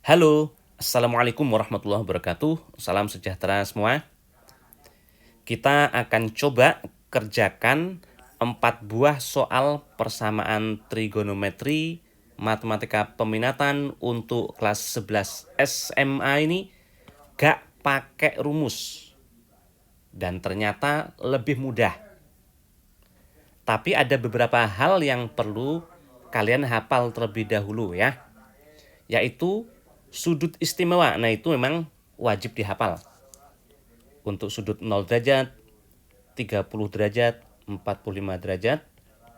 Halo, Assalamualaikum warahmatullahi wabarakatuh. Salam sejahtera semua. Kita akan coba kerjakan 4 buah soal persamaan trigonometri matematika peminatan untuk kelas 11 SMA ini gak pakai rumus. Dan ternyata lebih mudah. Tapi ada beberapa hal yang perlu kalian hafal terlebih dahulu ya. Yaitu sudut istimewa. Nah, itu memang wajib dihafal. Untuk sudut 0 derajat, 30 derajat, 45 derajat,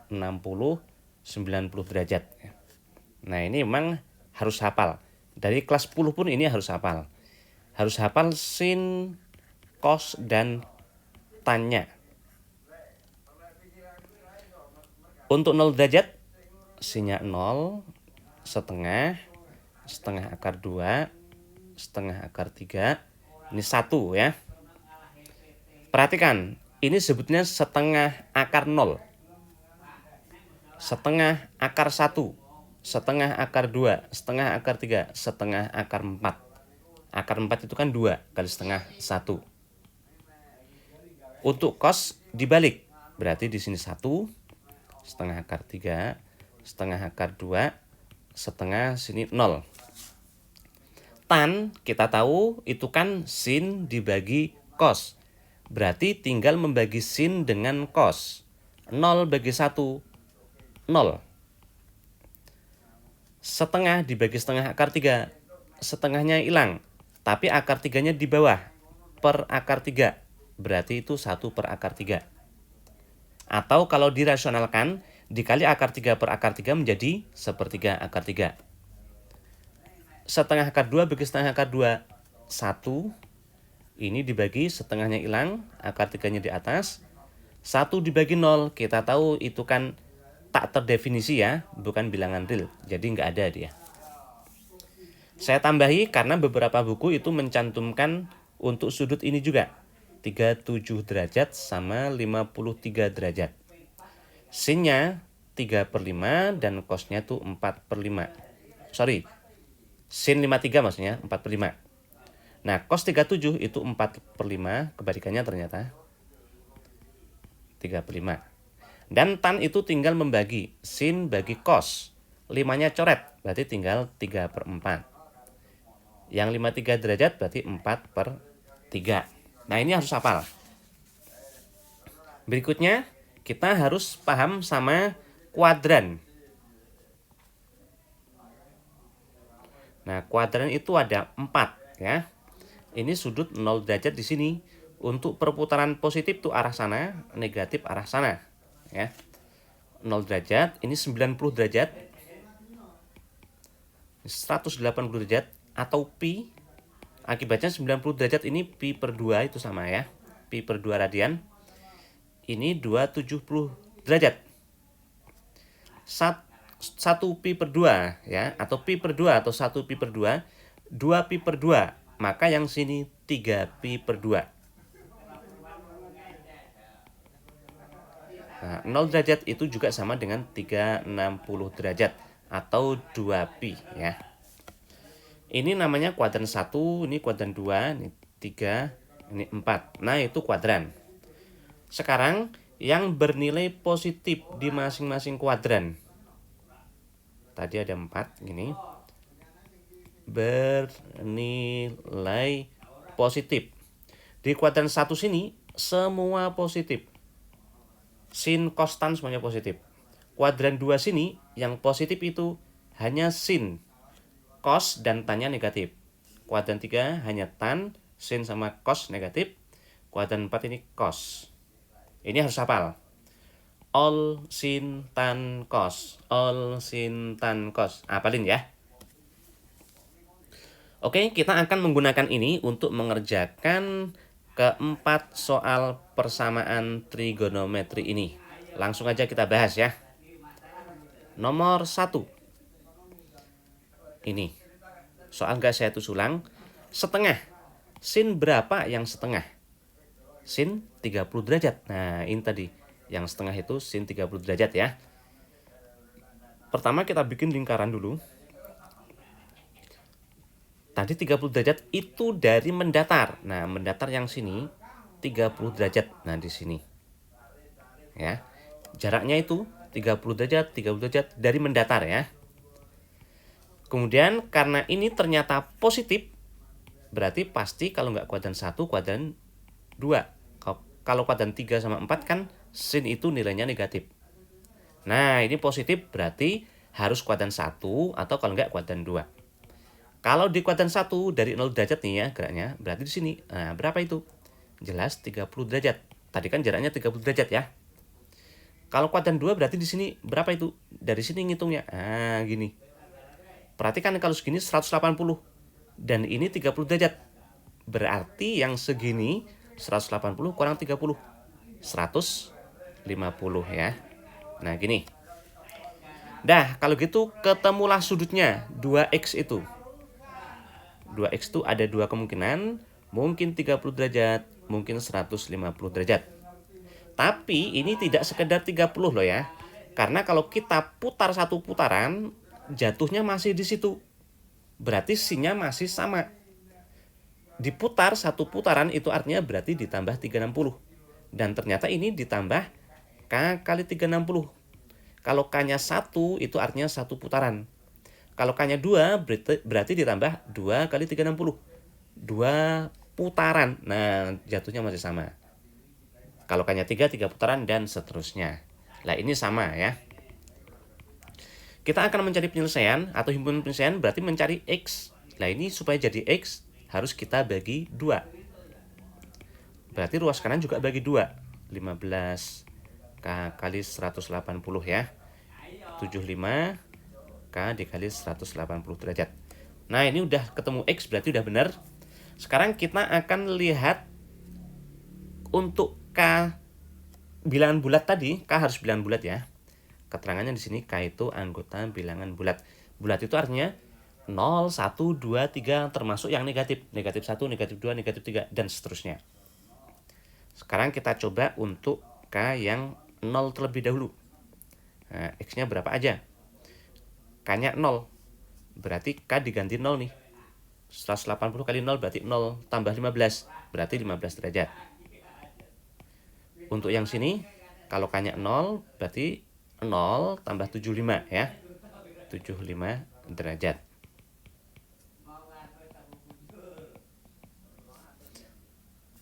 60, 90 derajat. Nah, ini memang harus hafal. Dari kelas 10 pun ini harus hafal. Harus hafal sin, cos, dan tan-nya. Untuk 0 derajat, sinnya 0, setengah, setengah akar 2, setengah akar 3, ini 1 ya. Perhatikan, ini sebutnya setengah akar 0, setengah akar 1, setengah akar 2, setengah akar 3, setengah akar 4. Akar 4 itu kan 2 kali setengah 1. Untuk cos dibalik, berarti di sini 1, setengah akar 3, setengah akar 2, setengah sini 0. Tan kita tahu itu kan sin dibagi cos. Berarti tinggal membagi sin dengan cos. 0 bagi 1, 0. Setengah dibagi setengah akar 3, setengahnya hilang. Tapi akar 3-nya di bawah, per akar 3. Berarti itu 1 per akar 3. Atau kalau dirasionalkan, dikali akar 3 per akar 3 menjadi sepertiga akar 3. Setengah akar 2 bagi setengah akar 2, 1. Ini dibagi, setengahnya hilang, akar 3-nya di atas. 1 dibagi 0, kita tahu itu kan tak terdefinisi ya, bukan bilangan real. Jadi nggak ada dia. Saya tambahi karena beberapa buku itu mencantumkan untuk sudut ini juga. 37 derajat sama 53 derajat. Sinnya 3 per 5 dan cosnya tuh 4 per 5. Sorry, sin 53 maksudnya 4 per 5. Nah, cos 37 itu 4 per 5, kebalikannya ternyata 3 per 5. Dan tan itu tinggal membagi, sin bagi cos. 5-nya coret, berarti tinggal 3 per 4. Yang 53 derajat berarti 4 per 3. Nah, ini harus hafal. Berikutnya, kita harus paham sama kuadran. Nah, kuadran itu ada 4 ya. Ini sudut 0 derajat di sini. Untuk perputaran positif tuh arah sana, negatif arah sana, ya. 0 derajat, ini 90 derajat, 180 derajat atau pi. Akibatnya 90 derajat ini pi per 2 itu sama ya. Pi per 2 radian. Ini 270 derajat. 1 pi per 2 ya, atau pi per 2 atau 1 pi per 2, 2 pi per 2. Maka yang sini 3 pi per 2. Nah, 0 derajat itu juga sama dengan 360 derajat atau 2 pi ya. Ini namanya kuadran 1, ini kuadran 2, ini 3, ini 4. Nah, itu kuadran. Sekarang yang bernilai positif di masing-masing kuadran. Tadi ada 4 gini. Bernilai positif. Di kuadran 1 sini semua positif. Sin, cos, tan semuanya positif. Kuadran 2 sini yang positif itu hanya sin, cos, dan tan-nya negatif. Kuadran 3 hanya tan, sin, sama cos negatif. Kuadran 4 ini cos. Ini harus hafal. All sin tan cos. All sin tan cos. Hafalin ya. Oke, kita akan menggunakan ini untuk mengerjakan keempat soal persamaan trigonometri ini. Langsung aja kita bahas ya. Nomor 1. Ini. Soal gak saya tulis ulang. Setengah. Sin berapa yang setengah? Sin 30 derajat. Nah, ini tadi. Yang setengah itu sin 30 derajat ya. Pertama kita bikin lingkaran dulu. Tadi 30 derajat itu dari mendatar. Nah, mendatar yang sini 30 derajat. Nah, di sini. Ya. Jaraknya itu 30 derajat, 30 derajat dari mendatar ya. Kemudian karena ini ternyata positif, berarti pasti kalau nggak kuadran 1, kuadran 2. Kalau kuadran 3 sama 4 kan sin itu nilainya negatif. Nah, ini positif berarti harus kuadran 1 atau kalau nggak kuadran 2. Kalau di kuadran 1 dari 0 derajat nih ya geraknya, berarti di sini. Nah, berapa itu? Jelas 30 derajat. Tadi kan jaraknya 30 derajat ya. Kalau kuadran 2 berarti di sini berapa itu? Dari sini ngitungnya. Nah, gini. Perhatikan kalau segini 180 dan ini 30 derajat. Berarti yang segini 180 kurang 30. 150 ya. Nah, gini. Dah, kalau gitu ketemulah sudutnya 2x itu. 2x itu ada dua kemungkinan, mungkin 30 derajat, mungkin 150 derajat. Tapi ini tidak sekedar 30 loh ya. Karena kalau kita putar satu putaran, jatuhnya masih di situ. Berarti sinnya masih sama. Diputar satu putaran itu artinya berarti ditambah 360. Dan ternyata ini ditambah K kali 360. Kalau K-nya 1 itu artinya satu putaran. Kalau K-nya 2 berarti ditambah 2 kali 360. 2 putaran. Nah, jatuhnya masih sama. Kalau K-nya 3 putaran dan seterusnya. Nah, ini sama ya. Kita akan mencari penyelesaian atau himpunan penyelesaian berarti mencari X. Nah, ini supaya jadi X harus kita bagi 2. Berarti ruas kanan juga bagi 2. 15 K kali 180 ya. 75 K dikali 180 derajat. Nah, ini udah ketemu X berarti udah benar. Sekarang kita akan lihat untuk K bilangan bulat tadi, K harus bilangan bulat ya. Keterangannya di sini K itu anggota bilangan bulat. Bulat itu artinya 0, 1, 2, 3 termasuk yang negatif. Negatif 1, negatif 2, negatif 3 dan seterusnya. Sekarang kita coba untuk K yang 0 terlebih dahulu. Nah, X-nya berapa aja? K-nya 0. Berarti K diganti 0 nih. 180 kali 0 berarti 0 tambah 15. Berarti 15 derajat. Untuk yang sini, kalau K-nya 0, berarti 0 tambah 75 ya. 75 derajat.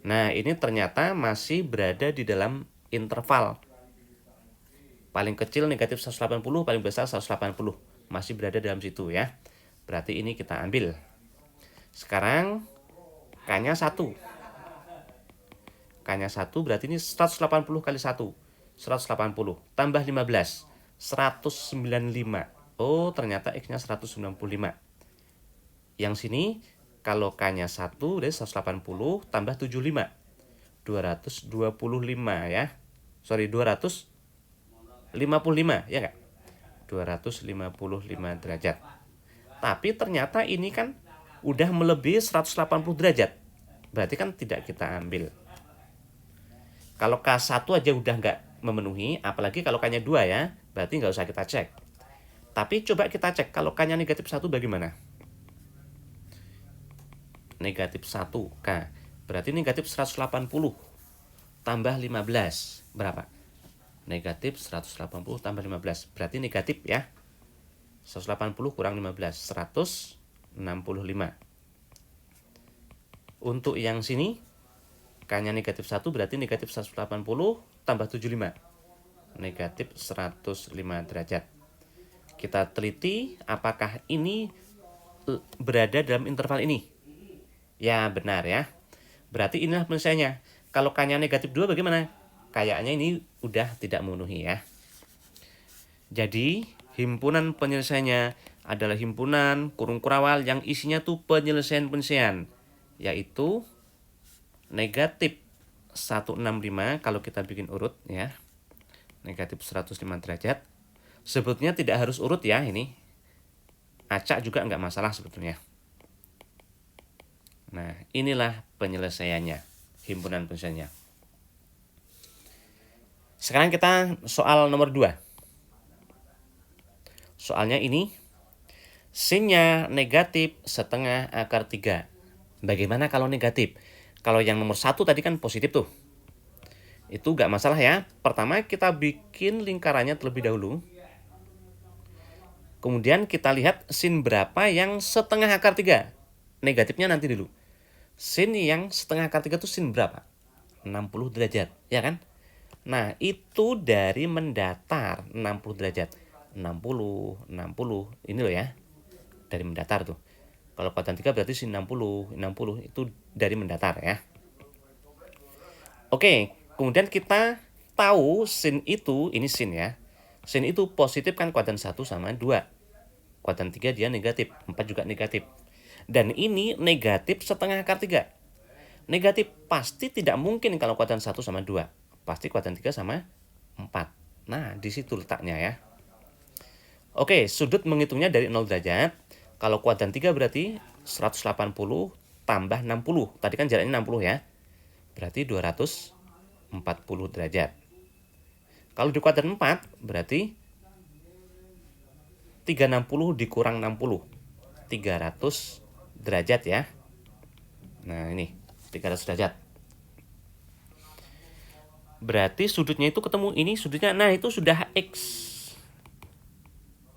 Nah, ini ternyata masih berada di dalam interval. Paling kecil negatif 180, paling besar 180. Masih berada dalam situ ya. Berarti ini kita ambil. Sekarang K-nya 1. K-nya 1 berarti ini 180 kali 1. 180 tambah 15. 195. Oh, ternyata X-nya 195. Yang sini kalau K-nya 1 dari 180 tambah 75. 225 ya. Sorry, 255 ya enggak? 255 derajat. Tapi ternyata ini kan udah melebihi 180 derajat. Berarti kan tidak kita ambil. Kalau K1 aja udah nggak memenuhi, apalagi kalau K-nya 2 ya, berarti nggak usah kita cek. Tapi coba kita cek kalau K-nya negatif 1 bagaimana? Negatif 1 K. Berarti negatif 180 tambah 15. Berapa? Negatif 180 tambah 15. Berarti negatif ya. 180 kurang 15. 165. Untuk yang sini, K-nya negatif 1 berarti negatif 180 tambah 75. Negatif 105 derajat. Kita teliti apakah ini berada dalam interval ini. Ya, benar ya. Berarti inilah penyelesaiannya. Kalau K-nya negatif 2 bagaimana? Kayaknya ini udah tidak memenuhi ya. Jadi, himpunan penyelesaiannya adalah himpunan kurung kurawal yang isinya tuh penyelesaian-penyelesaian. Yaitu negatif 165 kalau kita bikin urut ya. Negatif 105 derajat. Sebetulnya tidak harus urut ya ini. Acak juga nggak masalah sebetulnya. Nah, inilah penyelesaiannya. Himpunan penyelesaiannya. Sekarang kita soal nomor 2. Soalnya ini Sinnya negatif setengah akar 3. Bagaimana kalau negatif? Kalau yang nomor 1 tadi kan positif tuh. Itu nggak masalah ya. Pertama kita bikin lingkarannya terlebih dahulu. Kemudian kita lihat sin berapa yang setengah akar 3. Negatifnya nanti dulu. Sin yang setengah akar 3 itu sin berapa? 60 derajat, ya kan? Nah, itu dari mendatar 60 derajat. 60, 60, ini loh ya. Dari mendatar tuh. Kalau kuadran 3 berarti sin 60, 60 itu dari mendatar ya. Oke, kemudian kita tahu sin itu, ini sin ya. Sin itu positif kan kuadran 1 sama 2. Kuadran 3 dia negatif, 4 juga negatif. Dan ini negatif setengah akar 3. Negatif pasti tidak mungkin kalau kuadran 1 sama 2. Pasti kuadran 3 sama 4. Nah, di situ letaknya ya. Oke, sudut menghitungnya dari 0 derajat. Kalau kuadran 3 berarti 180 tambah 60. Tadi kan jaraknya 60 ya. Berarti 240 derajat. Kalau di kuadran 4 berarti 360 dikurang 60. 300 derajat ya. Nah, ini 300 derajat. Berarti sudutnya itu ketemu ini sudutnya. Nah, itu sudah X.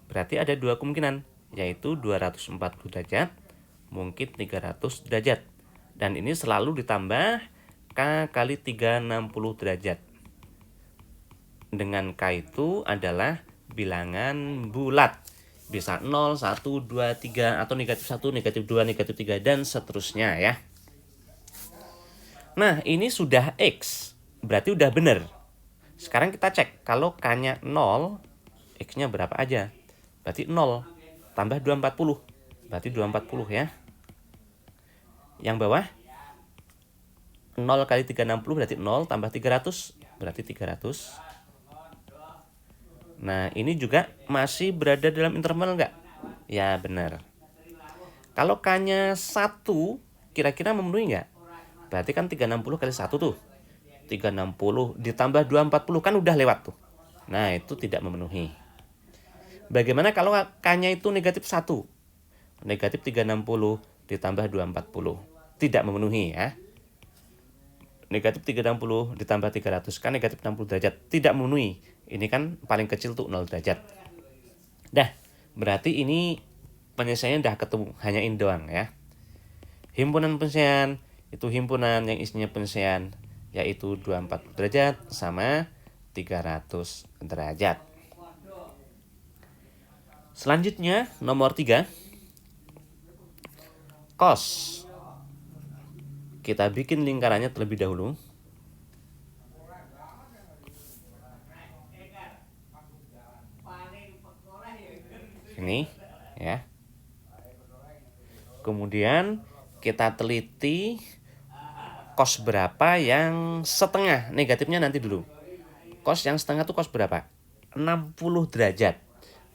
Berarti ada dua kemungkinan, yaitu 240 derajat, mungkin 300 derajat. Dan ini selalu ditambah K kali 360 derajat. Dengan K itu adalah bilangan bulat. Bisa 0, 1, 2, 3, atau negatif 1, negatif 2, negatif 3, dan seterusnya ya. Nah, ini sudah X, berarti udah benar. Sekarang kita cek, kalau K-nya 0, X-nya berapa aja? Berarti 0, tambah 240, berarti 240 ya. Yang bawah, 0 kali 360 berarti 0, tambah 300, berarti 300. Nah, ini juga masih berada dalam interval enggak? Ya, benar. Kalau K-nya 1, kira-kira memenuhi enggak? Berarti kan 360 kali 1 tuh. 360 ditambah 240 kan udah lewat tuh. Nah, itu tidak memenuhi. Bagaimana kalau K-nya itu negatif 1? Negatif 360 ditambah 240. Tidak memenuhi ya. Negatif 360 ditambah 300 kan negatif 60 derajat. Tidak memenuhi. Ini kan paling kecil tuh 0 derajat. Dah, berarti ini penyelesaiannya udah ketemu. Hanya ini doang ya. Himpunan penyelesaian itu himpunan yang isinya penyelesaian, yaitu 240 derajat sama 300 derajat. Selanjutnya nomor 3, cos. Kita bikin lingkarannya terlebih dahulu. Ini ya. Kemudian kita teliti cos berapa yang setengah. Negatifnya nanti dulu. Cos yang setengah tuh cos berapa? 60 derajat.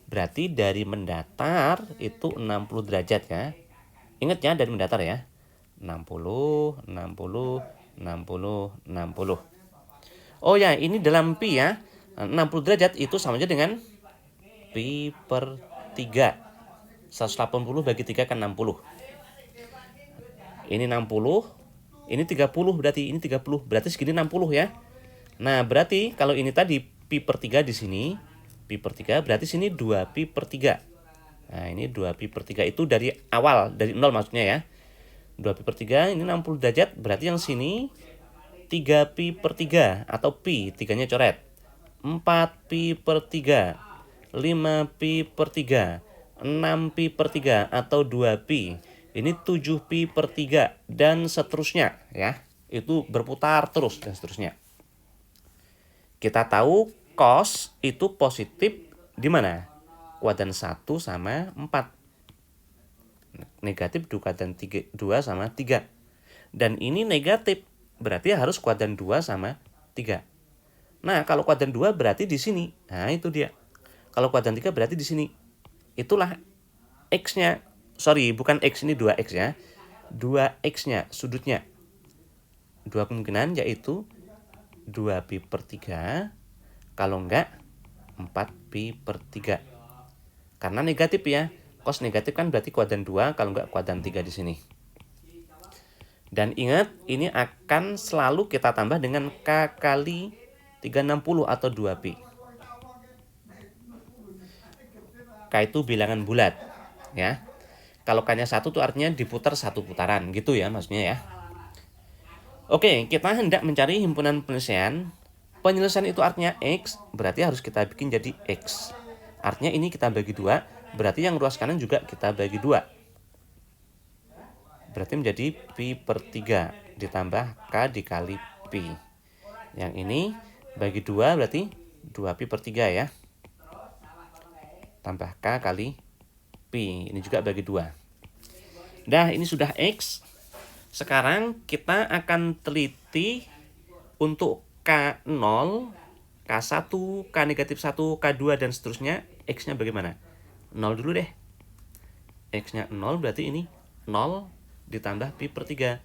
Berarti dari mendatar itu 60 derajat ya. Ingat ya, dari mendatar ya. 60, 60, 60, 60. Oh ya, ini dalam pi ya. 60 derajat itu sama aja dengan pi per 3. 180 bagi 3 kan 60. Ini 60, ini 30 berarti, ini 30. Berarti segini 60 ya. Nah, berarti kalau ini tadi pi per 3 di sini, pi per 3 berarti sini 2 pi per 3. Nah, ini 2 pi per 3 itu dari awal, dari 0 maksudnya ya. 2 pi per 3, ini 60 derajat, berarti yang sini 3 pi per 3 atau pi, 3-nya coret. 4 pi per 3, 5 pi per 3, 6 pi per 3 atau 2 pi. Ini 7 pi per 3 dan seterusnya ya. Itu berputar terus dan seterusnya. Kita tahu cos itu positif di mana? Kuadran 1 sama 4. Negatif di kuadran 2 sama 3. Dan ini negatif, berarti harus kuadran 2 sama 3. Nah, kalau kuadran 2 berarti di sini. Nah, itu dia. Kalau kuadran 3 berarti di sini. Itulah X-nya. Sorry, bukan X, ini 2X ya. 2X-nya, sudutnya. Dua kemungkinan yaitu 2 pi per 3, kalau enggak 4 pi per 3. Karena negatif ya. Cos negatif kan berarti kuadran 2, kalau nggak kuadran 3 di sini. Dan ingat, ini akan selalu kita tambah dengan K kali 360 atau 2pi. K itu bilangan bulat, ya. Kalau K-nya 1 tuh artinya diputar 1 putaran, gitu ya maksudnya ya. Oke, kita hendak mencari himpunan penyelesaian. Penyelesaian itu artinya X, berarti harus kita bikin jadi X. Artinya ini kita bagi 2, berarti yang ruas kanan juga kita bagi 2. Berarti menjadi pi per 3 ditambah K dikali pi. Yang ini bagi 2 berarti 2pi per 3 ya. Tambah K kali pi. Ini juga bagi 2. Nah, ini sudah X. Sekarang kita akan teliti untuk K0, K1, K negatif 1, K2, dan seterusnya. X-nya bagaimana? 0 dulu deh. X-nya 0 berarti ini 0 ditambah pi per 3.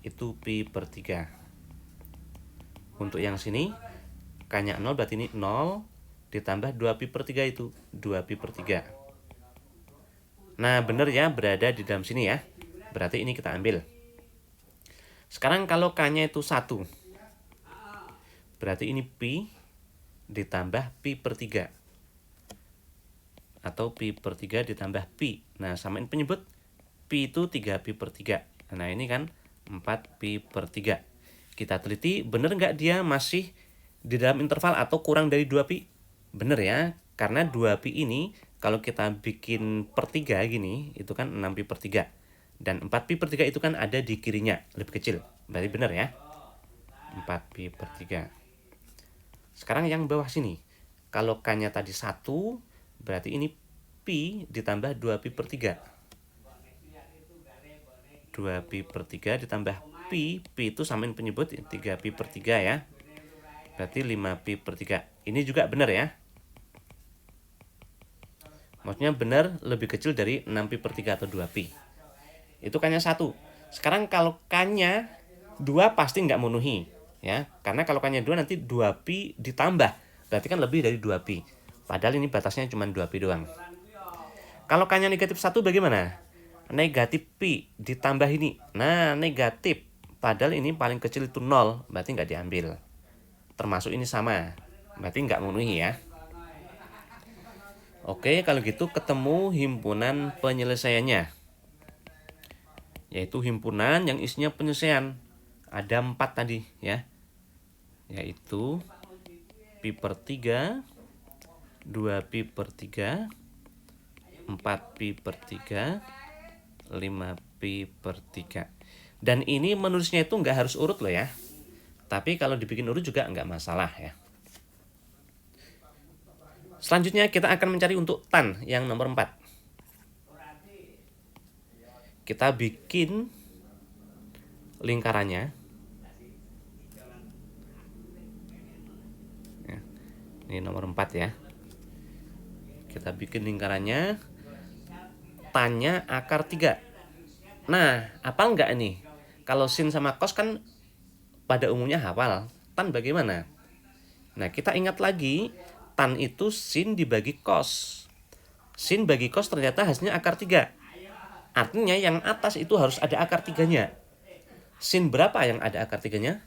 Itu pi per 3. Untuk yang sini, K-nya 0 berarti ini 0 ditambah 2pi per 3 itu 2pi per 3. Nah, benar ya, berada di dalam sini ya. Berarti ini kita ambil. Sekarang kalau K-nya itu 1, berarti ini pi ditambah pi per 3. Atau pi per 3 ditambah pi. Nah, samain penyebut. Pi itu 3pi per 3. Nah, ini kan 4pi per 3. Kita teliti, benar nggak dia masih di dalam interval atau kurang dari 2pi? Benar ya, karena 2pi ini kalau kita bikin per 3 gini, itu kan 6pi per 3. Dan 4pi per 3 itu kan ada di kirinya, lebih kecil. Berarti benar ya. 4pi per 3. Sekarang yang bawah sini. Kalau K-nya tadi 1, berarti ini pi ditambah 2pi per 3. 2pi per 3 ditambah pi. Pi itu samain penyebut 3pi per 3 ya. Berarti 5pi per 3. Ini juga benar ya. Maksudnya benar lebih kecil dari 6pi per 3 atau 2pi. Itu K-nya 1. Sekarang kalau K-nya 2 pasti nggak memenuhi. Ya, karena kalau K-nya 2 nanti 2pi ditambah. Berarti kan lebih dari 2pi. Padahal ini batasnya cuma 2pi doang. Kalau K-nya negatif 1 bagaimana? Negatif pi ditambah ini. Nah, negatif. Padahal ini paling kecil itu 0. Berarti nggak diambil. Termasuk ini sama. Berarti nggak memenuhi ya. Oke, kalau gitu ketemu himpunan penyelesaiannya. Yaitu himpunan yang isinya penyelesaian. Ada 4 tadi ya. Yaitu pi per 3, 2pi per 3, 4pi per 3, 5pi per 3. Dan ini menulisnya itu nggak harus urut loh ya. Tapi kalau dibikin urut juga nggak masalah ya. Selanjutnya kita akan mencari untuk tan yang nomor 4. Kita bikin lingkarannya. Ya, ini nomor 4 ya. Kita bikin lingkarannya. Tannya akar 3. Nah, hafal nggak nih? Kalau sin sama cos kan pada umumnya hafal. Tan bagaimana? Nah, kita ingat lagi. Tan itu sin dibagi cos. Sin bagi cos ternyata hasilnya akar 3. Artinya yang atas itu harus ada akar 3-nya. Sin berapa yang ada akar 3-nya?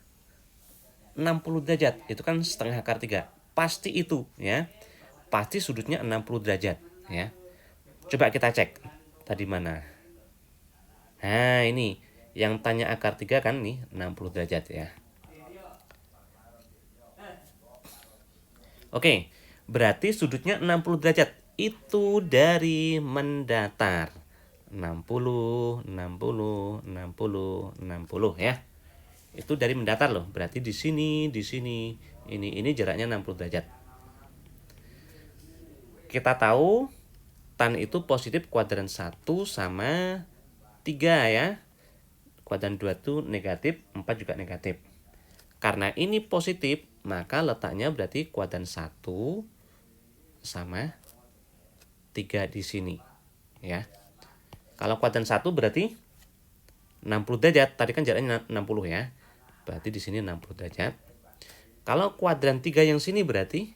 60 derajat. Itu kan setengah akar 3. Pasti itu ya. Pasti sudutnya 60 derajat ya. Coba kita cek. Tadi mana? Nah, ini yang tanya akar 3 kan nih 60 derajat ya. Oke, berarti sudutnya 60 derajat. Itu dari mendatar. 60, 60, 60, 60 ya. Itu dari mendatar loh. Berarti di sini, ini jaraknya 60 derajat. Kita tahu tan itu positif kuadran 1 sama 3 ya. Kuadran 2 itu negatif, 4 juga negatif. Karena ini positif, maka letaknya berarti kuadran 1 sama 3 di sini ya. Kalau kuadran 1 berarti 60 derajat. Tadi kan jaraknya 60 ya. Berarti di sini 60 derajat. Kalau kuadran 3 yang sini berarti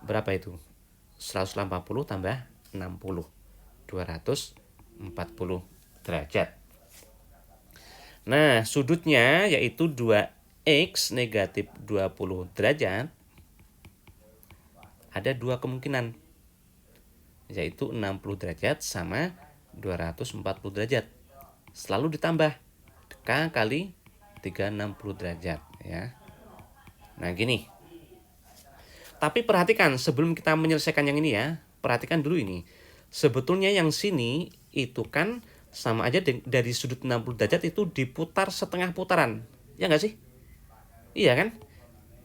berapa itu? 180 tambah 60. 240 derajat. Nah, sudutnya yaitu 2x negatif 20 derajat. Ada dua kemungkinan, yaitu 60 derajat sama 240 derajat. Selalu ditambah K kali 360 derajat ya. Nah gini. Tapi perhatikan sebelum kita menyelesaikan yang ini ya, perhatikan dulu ini. Sebetulnya yang sini itu kan sama aja dari sudut 60 derajat itu diputar setengah putaran. Ya nggak sih? Iya kan?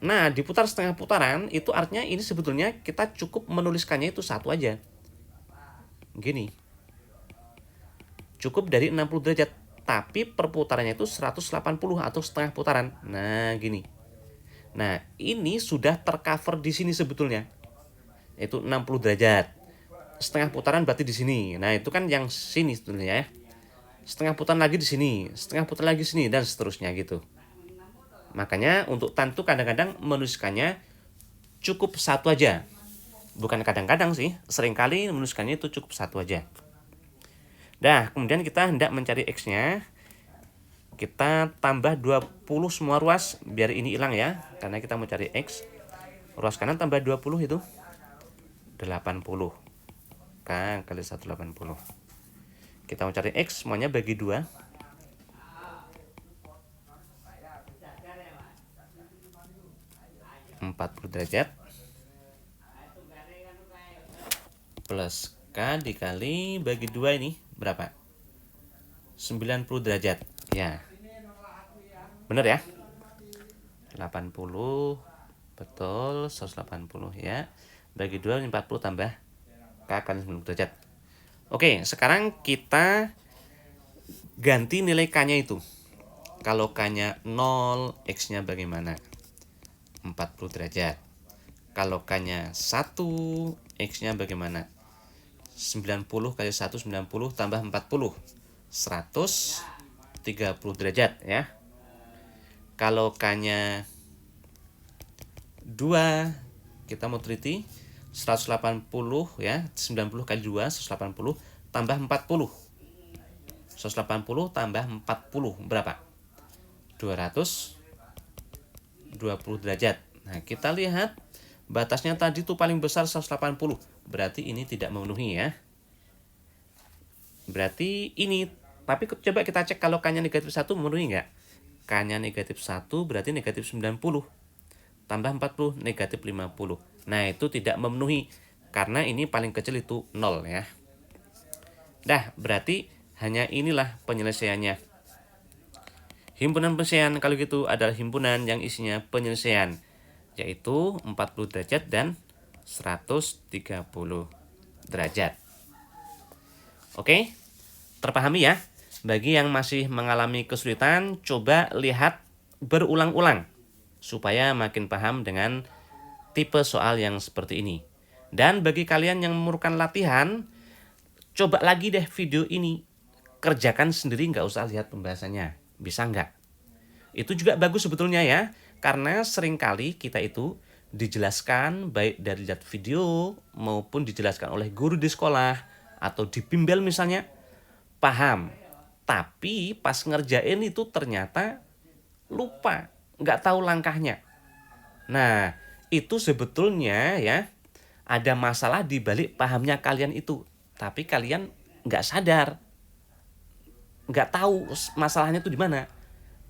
Nah, diputar setengah putaran itu artinya ini sebetulnya kita cukup menuliskannya itu satu aja. Gini. Cukup dari 60 derajat. Tapi perputarannya itu 180 atau setengah putaran. Nah, gini. Nah, ini sudah tercover di sini sebetulnya. Itu 60 derajat. Setengah putaran berarti di sini. Nah, itu kan yang sini sebetulnya ya. Setengah putaran lagi di sini, setengah putaran lagi di sini dan seterusnya gitu. Makanya untuk tan itu kadang-kadang menuliskannya cukup satu aja. Bukan kadang-kadang sih, seringkali menuliskannya itu cukup satu aja. Nah, kemudian kita hendak mencari X-nya. Kita tambah 20 semua ruas biar ini hilang ya, karena kita mau cari X. Ruas kanan tambah 20 itu 80. K kali 180. Kita mau cari X semuanya bagi 2. 40 derajat plus K dikali bagi 2 ini berapa? 90 derajat. Ya. Benar ya? 80 betul 180 ya. Bagi 2 40 tambah K kali 90 derajat. Oke, sekarang kita ganti nilai K-nya itu. Kalau K-nya 0, X-nya bagaimana? 40 derajat. Kalau K-nya 1, X-nya bagaimana? 90 kali 1, 90 tambah 40. 130 derajat ya. Kalau K-nya 2, kita mau teliti 180 ya, 90 kali 2 180 tambah 40. 180 tambah 40 berapa? 220 derajat. Nah, kita lihat batasnya tadi tuh paling besar 180. Berarti ini tidak memenuhi ya. Berarti ini, tapi coba kita cek kalau K-nya negatif 1 memenuhi enggak? K-nya negatif 1 berarti negatif 90. Tambah 40 negatif 50. Nah, itu tidak memenuhi karena ini paling kecil itu 0 ya. Dah, berarti hanya inilah penyelesaiannya. Himpunan penyelesaian kalau gitu adalah himpunan yang isinya penyelesaian, yaitu 40 derajat dan 130 derajat. Oke, terpahami ya? Bagi yang masih mengalami kesulitan, coba lihat berulang-ulang supaya makin paham dengan tipe soal yang seperti ini. Dan bagi kalian yang memerlukan latihan, coba lagi deh video ini. Kerjakan sendiri, nggak usah lihat pembahasannya. Bisa nggak? Itu juga bagus sebetulnya ya. Karena seringkali kita itu dijelaskan baik dari lihat video maupun dijelaskan oleh guru di sekolah atau di bimbel misalnya. Paham. Tapi pas ngerjain itu ternyata lupa. Nggak tahu langkahnya. Nah, itu sebetulnya ya ada masalah di balik pahamnya kalian itu, tapi kalian nggak sadar, nggak tahu masalahnya itu di mana.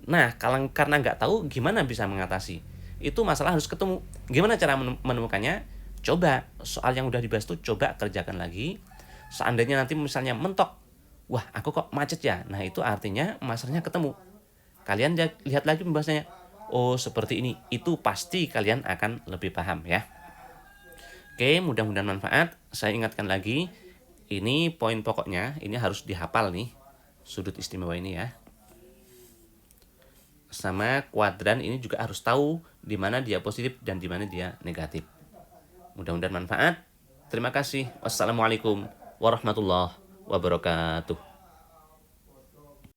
Nah, karena nggak tahu, gimana bisa mengatasi? Itu masalah harus ketemu. Gimana cara menemukannya? Coba soal yang udah dibahas tuh coba kerjakan lagi. Seandainya nanti misalnya mentok, wah aku kok macet ya. Nah itu artinya masalahnya ketemu. Kalian lihat lagi pembahasannya. Oh seperti ini, itu pasti kalian akan lebih paham ya. Oke, mudah-mudahan manfaat. Saya ingatkan lagi, ini poin pokoknya, ini harus dihafal nih, sudut istimewa ini ya. Sama kuadran ini juga harus tahu di mana dia positif dan di mana dia negatif. Mudah-mudahan manfaat. Terima kasih. Wassalamualaikum warahmatullahi wabarakatuh.